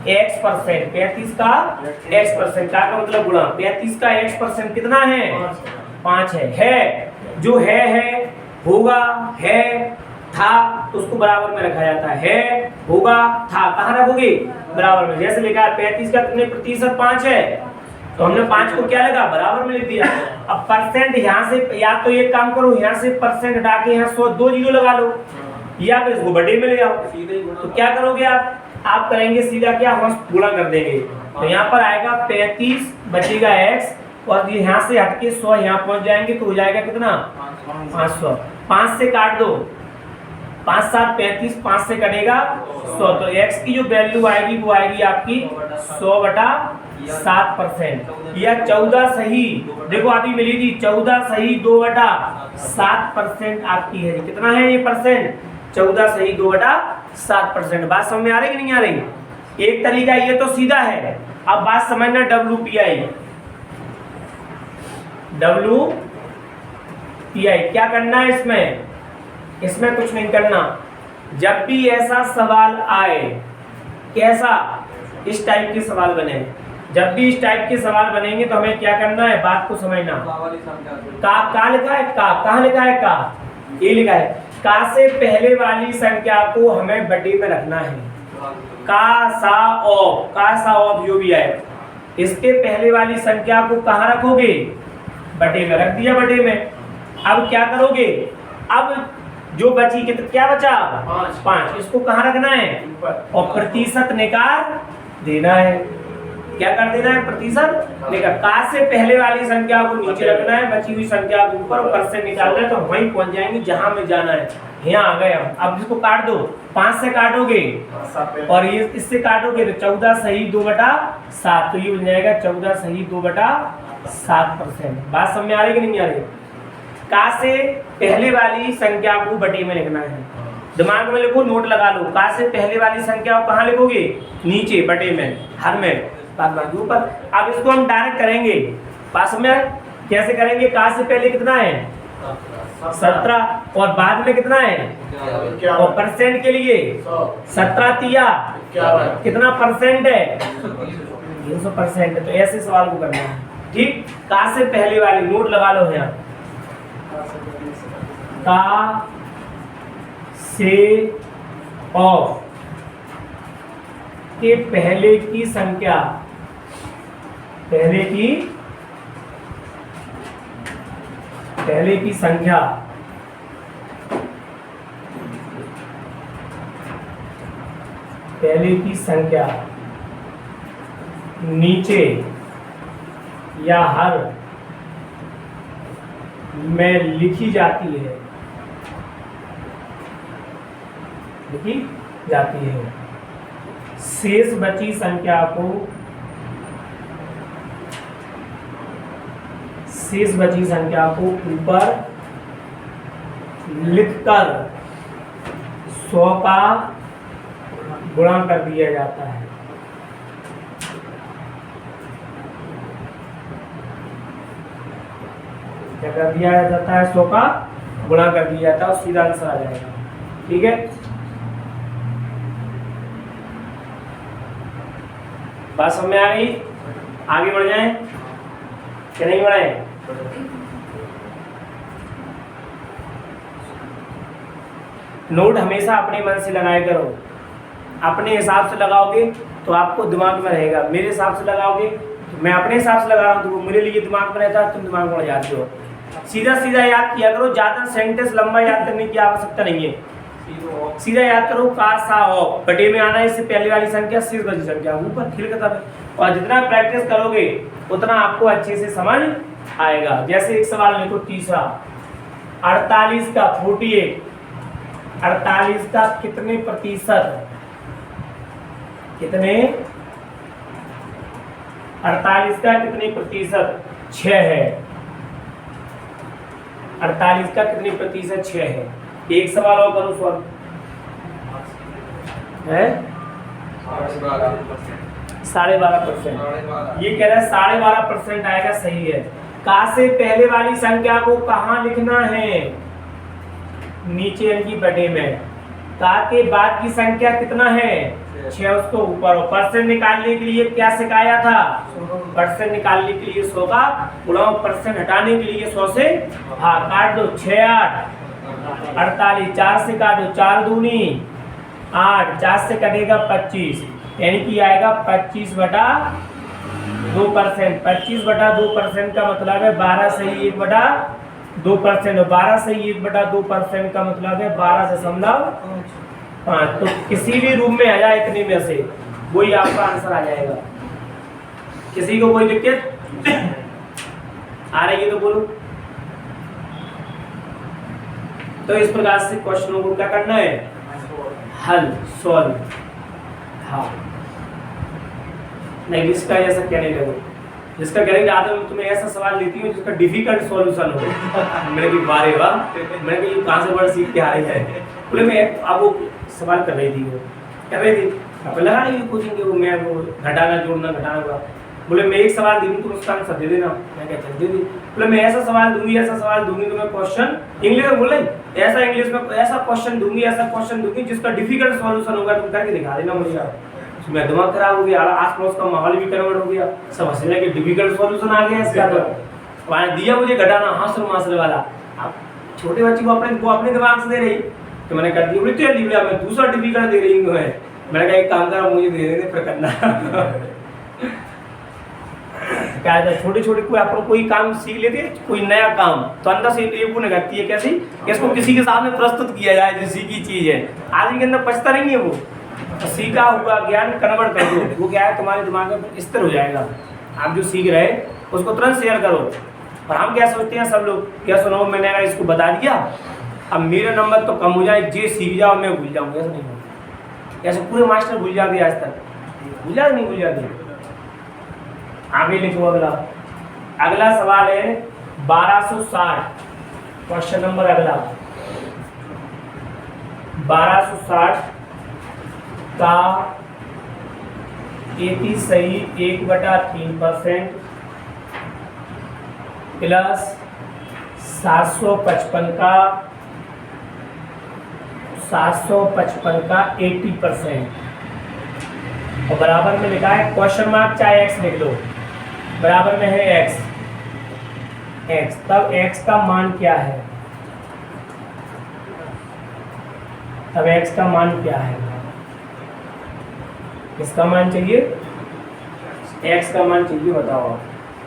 x%, 35 का x%, का मतलब गुणा 35 का x% कितना है 5 है। जो है होगा, है था तो उसको बराबर में रखा जाता है, होगा था कहाँ रखोगे बराबर में। जैसे लिखा है 35 का कितने प्रतिशत 5 है, तो हमने 5 को क्या लगा बराबर में लिख दिया। अब परसेंट यहाँ से, या तो ये काम करो यहाँ से परसेंट हटा के यहाँ 100 2 जीरो लगा लो, या फिर इसको बड़े में ले आओ। तो क्या करोगे आप करेंगे सीधा क्या, हम गुणा कर देंगे, तो यहाँ पर आएगा 35 बचेगा x, और यहाँ से हटके 100 यहाँ पहुंच जाएंगे तो हो जाएगा कितना 500। 5 से काट दो, 5 7 35, 5 से कटेगा 100, तो x की जो वैल्यू आएगी वो आएगी आपकी 100/7%, या 14 सही, देखो अभी मिली थी 14 सही 2/7% आपकी है। कितना है ये परसेंट? 14 सही 2/7%। बात समझ में आ रही कि नहीं आ रही? एक तरीका ये तो सीधा है, अब बात समझना WPI। WPI क्या करना है इसमें? इसमें कुछ नहीं करना। जब भी ऐसा सवाल आए, कैसा, इस टाइप के सवाल बने, जब भी इस टाइप के सवाल बनेंगे तो हमें क्या करना है, बात को समझना। का लिखा है, कहाँ लिखा है का? ये लिखा है। का से पहले वाली संख्या को हमें बटे में रखना है। का सा ऑफ जो भी है, इसके पहले वाली संख्या को कहाँ रखोगे? बटे में रख दिया, बटे में। अब क्या करोगे? अब जो बची क्या बचा? 5, इसको कहाँ रखना है? और प्रतिशत निकाल देना है। क्या कर देना है? प्रतिशत निकाल। का से पहले वाली संख्या को नीचे रखना है, बची हुई संख्या को ऊपर, परसेंट निकालना है, तो वहीं पहुंच जाएंगे जहां में जाना है। यहाँ आ गए हम। अब इसको काट दो, 5 से काटोगे और ये इससे काटोगे तो 14 सही 2/7, तो ये बन जाएगा 14 सही 2/7%। बात समझ में आ रही कि नहीं आ रही? का से पहले वाली संख्या को बटे में लिखना है। दिमाग में लिखो, नोट लगा लो। का से पहले वाली संख्या को कहाँ लिखोगे? नीचे, बटे में, हर में, बाद ऊपर। अब इसको हम डायरेक्ट करेंगे। बात समझ में? कैसे करेंगे? का से पहले कितना है? 17, और बाद में कितना है? और परसेंट के लिए 17 तिया कितना परसेंट है? 300%। तो ऐसे सवाल को करना है, ठीक। का से पहले वाली, नोट लगा लो यहाँ। का से ऑफ के पहले की संख्या, पहले की संख्या नीचे या हर में लिखी जाती है, शेष बची संख्या को ऊपर लिखकर 100 का गुणा कर दिया जाता है। क्या कर दिया जाता है? 100 का गुणा कर दिया जाता है और सीधा आंसर आ जाएगा। ठीक है, बात समझ में आ गई? आगे बढ़ जाएं कि नहीं बढ़े? नोट हमेशा अपने मन से लगाया करो। अपने हिसाब से लगाओगे तो आपको दिमाग में रहेगा, मेरे हिसाब से लगाओगे तो मैं अपने हिसाब से लगा रहा हूँ तो वो मेरे लिए दिमाग में रहता है, तुम दिमाग में जाते हो। सीधा सीधा याद किया करो, ज़्यादा सेंटेंस लंबा याद करने की आवश्यकता नहीं है। सीधा याद करो, का सा ऑफ बटे में आना है, इससे पहले वाली संख्या शेष बची संख्या ऊपर खिल कर। और जितना प्रैक्टिस करोगे उतना आपको अच्छे से समझ आएगा। जैसे एक सवाल लिखो तीसरा, 48 का 48, 48 का कितने प्रतिशत, 48 का कितने प्रतिशत 6 है। 48 का कितने प्रतिशत 6 है। एक सवाल और करो, सॉल्व है 12.5%। ये कह रहा है 12.5% आएगा, सही है। का से पहले वाली संख्या को कहाँ लिखना है? नीचे इनकी बटे में। का के बाद की संख्या कितना है? 6, उसको ऊपर। और परसेंट निकालने के लिए क्या सिखाया था? परसेंट निकालने के लिए 100 का गुणा, परसेंट हटाने के लिए 100 से भाग। काट दो, 6 8 48, 4 से काटो, 4 दूनी 8, 4 से कटेगा 25, यानी कि आएगा 25/2%। 25/2% का मतलब है 12 सही 1/2%। 12 सही 1/2% का मतलब है 12.5। तो किसी भी रूम में आ जाए इतने में से, वही आपका आंसर आ जाएगा। किसी को कोई दिक्कत आ रही है तो बोलो। तो इस प्रकार से क्वेश्चनों को क्या करना है, हल, सॉल्व। हाँ नहीं, जिसका ऐसा कहने लगो, जिसका करेंगे आज मैं तुम्हें ऐसा सवाल लेती हूँ जिसका डिफिकल्ट सॉल्यूशन हो। मैंने कि बारे वाह, मैंने कहा ये कहाँ से वर्ड सीख के आ रही है। बोले मैं अब वो सवाल कर रही थी, वो कर रही थी, अब लगा नहीं पूछेंगे वो, मैं वो घटाना जोड़ना घटाना हुआ। बोले मैं एक सवाल दूंगी तुम उसका आंसर दे देना। मैं क्या चल दे दी। बोले मैं ऐसा सवाल दूंगी तुम्हें क्वेश्चन इंग्लिश में, बोले ऐसा इंग्लिश में ऐसा क्वेश्चन दूंगी जिसका डिफिकल्ट सॉल्यूशन होगा, तुम करके दिखा देना मुझे। मैं दिमाग खराब हो गया, आस पड़ोस का माहौल भी कन्वर्ट हो गया, सब हंसने के डिफिकल्ट सॉल्यूशन आ गया इसका। तो वहाँ दिया मुझे घटाना हासिल वाला। अब छोटे बच्चे को अपने दिमाग से दे रही, तो मैंने कर दिया। बोले चल लिया, मैं दूसरा डिफिकल्ट दे रही हूँ। मैंने कहा एक काम करा, मुझे दे देने फिर करना। क्या है, छोटे छोटे कोई अपन कोई काम सीख लेते हैं, कोई नया काम, तो अंदर से ये गुण करती है कैसी कि इसको किसी के सामने प्रस्तुत किया जाए, जो सीखी चीज है। आदमी के अंदर पछता नहीं है वो, तो सीखा हुआ ज्ञान कन्वर्ट कर दो, वो क्या है तुम्हारे दिमाग में स्थिर हो जाएगा। आप जो सीख रहे उसको तुरंत शेयर करो। और हम क्या सोचते हैं सब लोग, क्या सुनो मैंने अगर इसको बता दिया, अब मेरा नंबर तो कम हो जाए, जे सीख जाओ मैं भूल जाऊँगा। ऐसा नहीं होगा, ऐसे पूरे मास्टर भूल जाते आज तक, भूल जाते। आगे लिखो अगला सवाल है 1260 क्वेश्चन नंबर अगला 1260 का 33 सही 1/3% प्लस 755 का 80% और बराबर में लिखा है क्वेश्चन मार्क, चाहे एक्स लिख लो, बराबर में है एक्स। तब एक्स का मान क्या है, इसका मान चाहिए, एक्स का मान चाहिए। बताओ,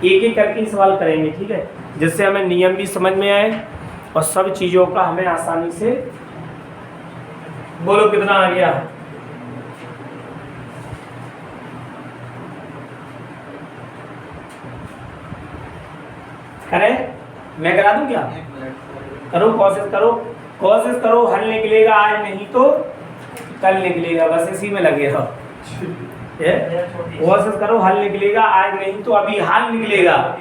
एक एक करके सवाल करेंगे, ठीक है, जिससे हमें नियम भी समझ में आए और सब चीज़ों का हमें आसानी से, बोलो कितना आ गया। करें, मैं करा दूं क्या? करो, कोशिश करो, हल निकलेगा आज, नहीं तो कल निकलेगा, बस इसी में लगे रहो। कोशिश करो, हल निकलेगा आज, नहीं तो अभी हाल निकलेगा।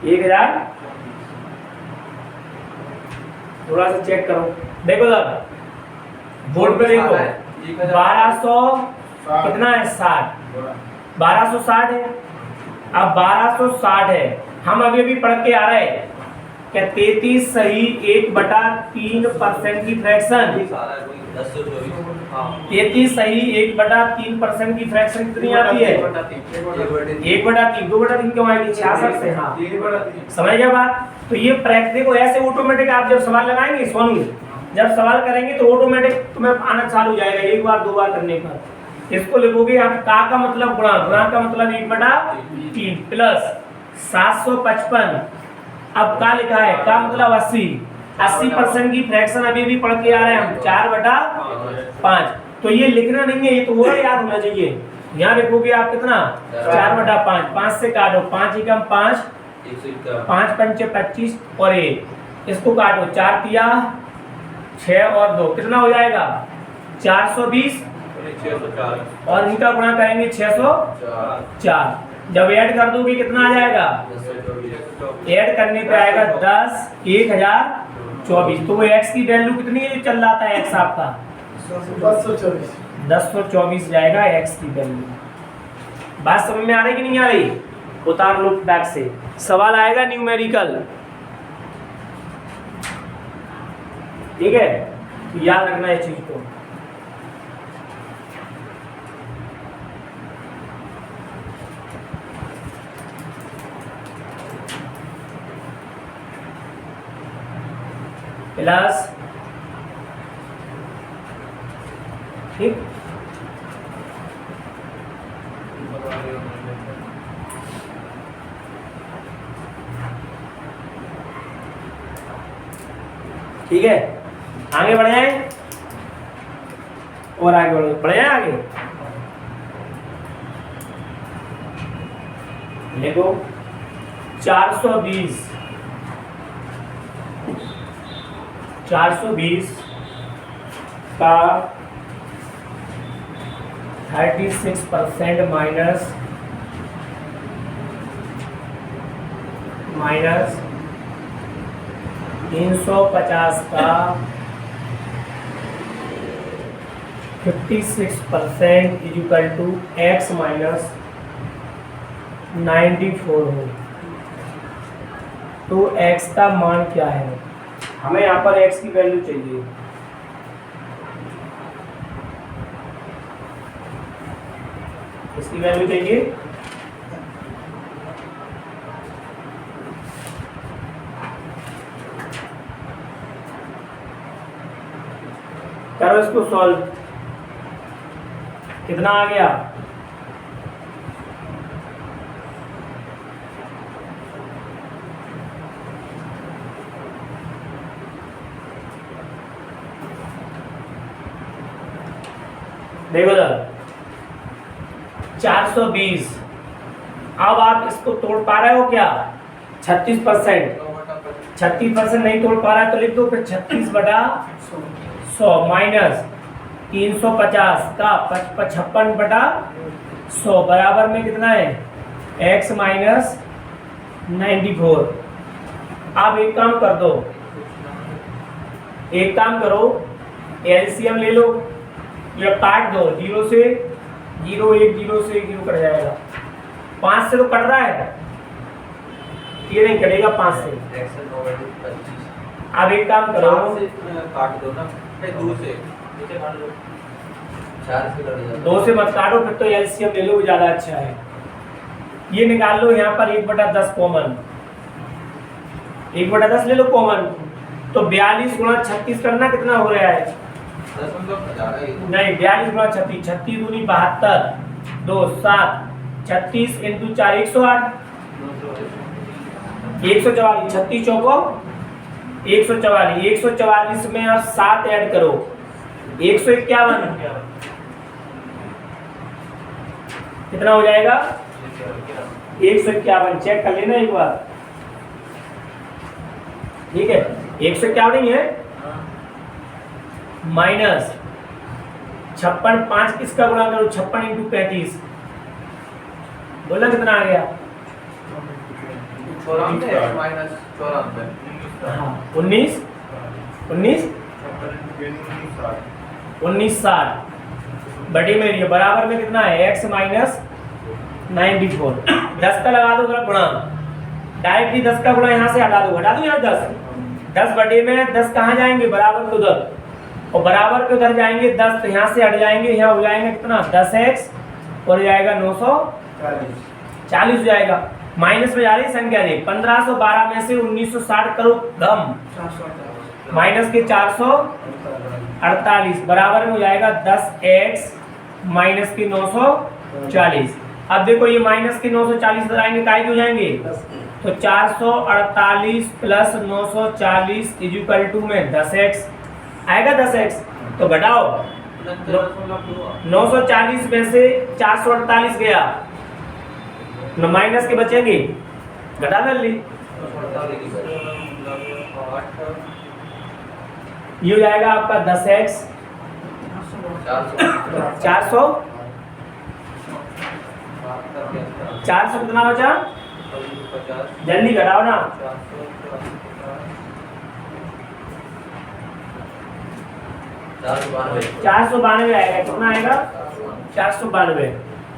1000 थोड़ा सा चेक करो, देखो सर बोर्ड पे देखो, 1200 कितना है, 60, 1260 है। अब 1260 है, हम अभी पढ़ के आ रहे हैं क्या 33 सही 1/3% की फ्रैक्शन, 33 सही 1/3% की फ्रैक्शन कितनी आती है, 1/3, 2/3 क्यों आएगी, 66 से। हाँ समझ गया बात। तो ये प्रैक्टिस को ऐसे ऑटोमेटिक आप जब सवाल लगाएंगे, सोनू जब सवाल करेंगे तो ऑटोमेटिक तुम्हें आना चालू हो जाएगा, एक बार दो बार करने पर। इसको लिखोगे आप, का मतलब गुणा का मतलब 1/3 प्लस 755। अब का लिखा है, का मतलब 80% की फ्रैक्शन अभी भी पढ़ के आ रहे हैं हम, 4/5। तो ये लिखना नहीं है, ये तो वो याद होना चाहिए। यहाँ लिखोगे आप कितना, 4/5, 5 से काटो, 5 एकम 5, 5 पंचे 25 और 1, इसको काटो, 4 तिया 6 और 2 कितना हो जाएगा, 420 और इनका गुणा करेंगे 604। जब ऐड कर दोगे कितना आ जाएगा, ऐड करने पे आएगा 10,1024। तो वो एक्स की वैल्यू कितनी है जो चल रहा था, एक्स आपका 1024 जाएगा एक्स की वैल्यू। बात समझ में आ रही कि नहीं आ रही? उतार लो बैक से, सवाल आएगा न्यूमेरिकल, ठीक है, याद रखना इस चीज को। प्लस, ठीक, ठीक है, आगे बढ़ जाए और आगे बढ़ जाए आगे देखो 420 420 का 36% माइनस 350 का 56% is equal to x minus 94 हो। तो x का मान क्या है? हमें यहाँ पर x की वैल्यू चाहिए। इसकी वैल्यू चाहिए करो इसको सॉल्व। कितना आ गया? देखो सर 420। अब आप इसको तोड़ पा रहे हो क्या? 36%। 36% नहीं तोड़ पा रहा है तो लिख दो फिर 36/100 माइनस 350 का 55/100 बराबर में कितना है? x minus 94। अब एक काम कर दो, एक काम करो, एलसीएम ले लो या काट दो। 0 से 0, 1 0 से 0 कट जाएगा। 5 से तो कट रहा है, ये नहीं कटेगा 5 से। अब एक काम करो, काट दो ना, 2 से 2 से मत काटो, फिर तो एलसीएम ले लो, ज्यादा अच्छा है। ये निकाल लो यहाँ पर 1/10 कॉमन, 1/10 ले लो कॉमन। तो 42 गुणा 36 करना कितना हो रहा है? नहीं 42 गुणा 36, 36 दूनी 72, 2 7, 36 इंटू 4 108, 144, 36 चौको 144, 144 में आप 7 ऐड करो 151, कितना हो जाएगा? 151। चेक कर लेना एक बार, ठीक है। 151 नहीं है, माइनस 56, 5 किसका गुणा करो? 56 इंटू 35, बोला कितना आ गया? 19 60 बटे में ये बराबर में कितना है? x minus 94। 10 का लगा दो जरा गुणा, डायरेक्टली 10 का गुणा यहाँ से हटा दो यहाँ 10 बटे में 10 कहाँ जाएंगे? बराबर के उधर, और बराबर के उधर जाएंगे 10 तो यहाँ से हट जाएंगे, यहाँ हो जाएंगे कितना? 10x और हो जाएगा 940 हो जाएगा। माइनस में जा रही संख्या देख, 1512 में से 1960 करो गम, माइनस के 448 बराबर में हो जाएगा 10x माइनस के 940। अब देखो ये माइनस के 940 इधर आएंगे, काय हो जाएंगे? तो 448 प्लस 940 इज इक्वल टू में 10x आएगा। 10x तो घटाओ, 940 में से 448 गया, न माइनस के बचेंगे, घटा कर ली, ये हो जाएगा आपका 10x 400 कितना बचा? जल्दी घटाओ ना, 492 आएगा। कितना आएगा? 492।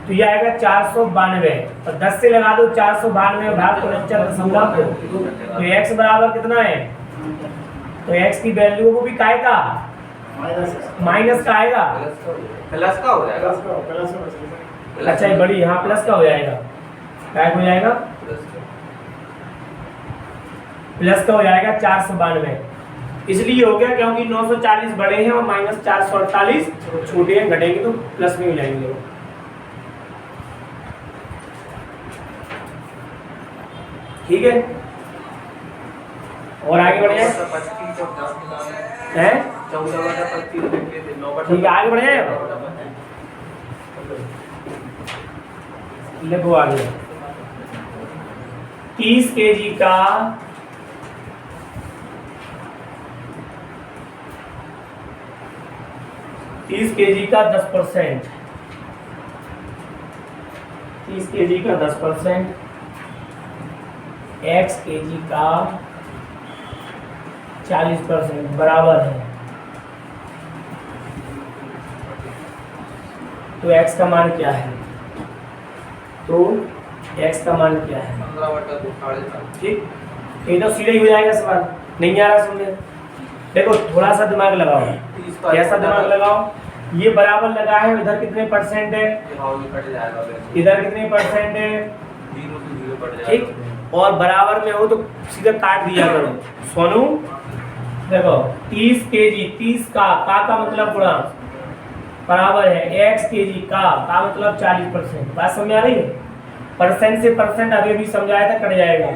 तो ये आएगा 492 और 10 से लगा दो 492 भाग 69.2, तो x बराबर कितना है? तो x की वैल्यू वो भी काय का? माइनस का आएगा, प्लस का हो जाएगा। अच्छा ये बड़ी यहाँ प्लस का हो जाएगा, काय हो जाएगा? प्लस का हो जाएगा 492। इसलिए हो गया क्योंकि 940 बड़े हैं और माइनस 448 छोटे हैं, घटेंगे तो प्लस में हो जाएंगे वो। ठीक है, और आगे बढ़े हैं, ठीक है आगे बढ़े हैं। देखो आगे 30 kg का 30 kg का 10%, 30 kg का 10%, x kg का 40% बराबर है। तो x का मान क्या है? तो x का मान क्या है? 15/2 7.5। ठीक, ये तो सीधा ही हो जाएगा सवाल। नहीं आ रहा समझे? देखो थोड़ा सा दिमाग लगाओ। कैसा दिमाग लगाओ? ये बराबर लगा है, इधर कितने परसेंट है, कट जाएगा, इधर कितने परसेंट है, 0 से 0 कट जाएगा। ठीक। और बराबर में हो तो सीधा काट दिया करो। सोनू देखो 30 kg, 30 का मतलब गुणा बराबर है x kg का मतलब 40%। बात समझ आ रही है? परसेंट से परसेंट अभी भी समझाया था, कट जाएगा।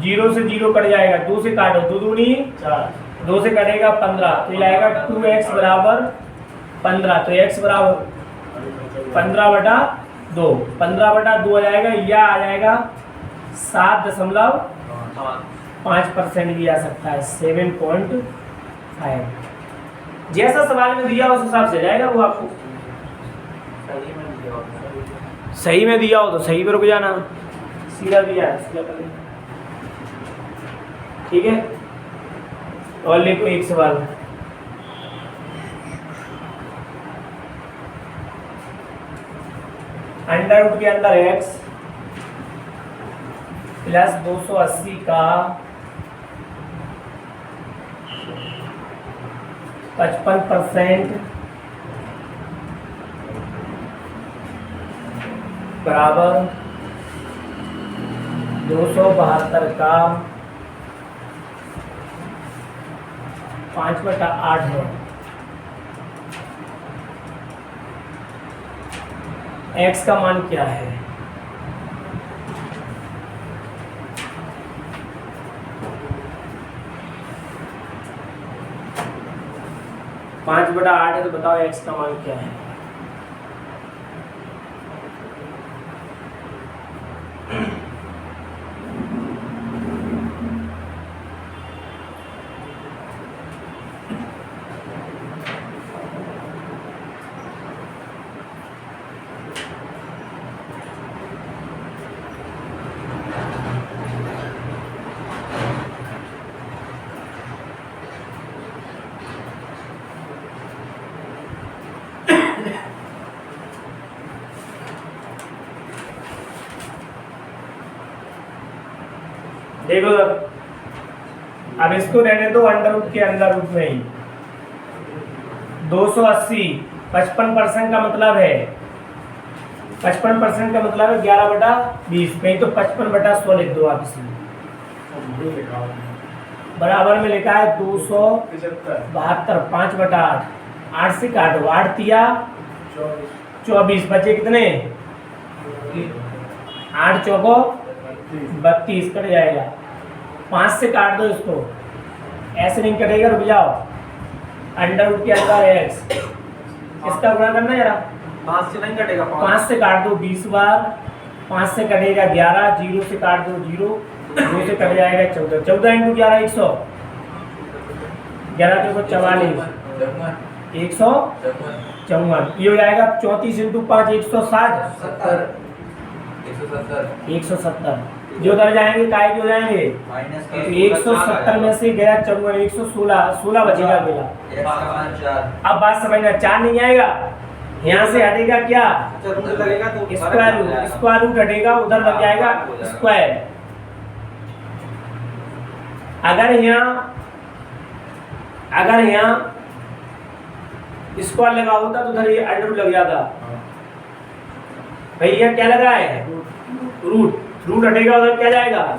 0 से 0 कट जाएगा, 2 से काटो, 2 दूनी 4, 2 से कटेगा 15, तो ये आएगा 2x बराबर 15। तो x बराबर 15/2, 15/2 आ जाएगा, या आ जाएगा 7.5% भी आ सकता है, 7.5। जैसा सवाल में दिया उस हिसाब से जाएगा वो आपको। सही में दिया हो तो सही में रुक जाना, सीधा दिया है सीधा कर लेना। ठीक है, और लिखो एक सवाल। अंडर रूट के अंदर x प्लस 280 का 55% बराबर 272 का 5/8 है। x का मान क्या है? पाँच बटा आठ है, तो बताओ x का मान क्या है? देखो अब इसको रहने दो अंडर रूट के अंदर रूट में ही। 280 55% का मतलब है, 55% का मतलब है 11/20। कहीं तो 55/100 लिख दो आप इसमें। बराबर में लिखा है 272, 5/8, 8 से काटो, 8 तिया 24, बचे कितने? 8 चौको 32, कट जाएगा। 5 से काट दो इसको, ऐसे नहीं कटेगा, रुक जाओ। अंडर रूट के अंदर x, इसका गुणा करना जरा। 5 से नहीं कटेगा, 5 से काट दो 20 बार, 5 से कटेगा 11, 0 से काट दो 0, 2 से कट जाएगा 14, 14 × 11 100, 11 चौको 44, 154, ये हो जाएगा 34 × 5 160, 170। जो उधर जाएंगे काय के हो जाएंगे, तो 170 में से गया 54, 116, 16 बचेगा अकेला। अब बात समझना, 4 नहीं आएगा, यहाँ से हटेगा क्या? स्क्वायर रूट, स्क्वायर रूट हटेगा, उधर लग जाएगा स्क्वायर। अगर यहाँ स्क्वायर लगा होता तो उधर ये अंडर रूट लग जाता। भैया क्या लगा है? रूट, रूट हटेगा, उधर क्या जाएगा?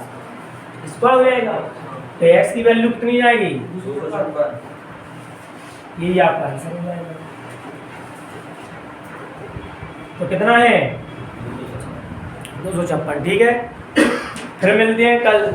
स्क्वायर हो जाएगा। तो x की वैल्यू कितनी जाएगी? यही आपका आंसर हो जाएगा। तो कितना है? 256। ठीक है, फिर मिलते हैं कल।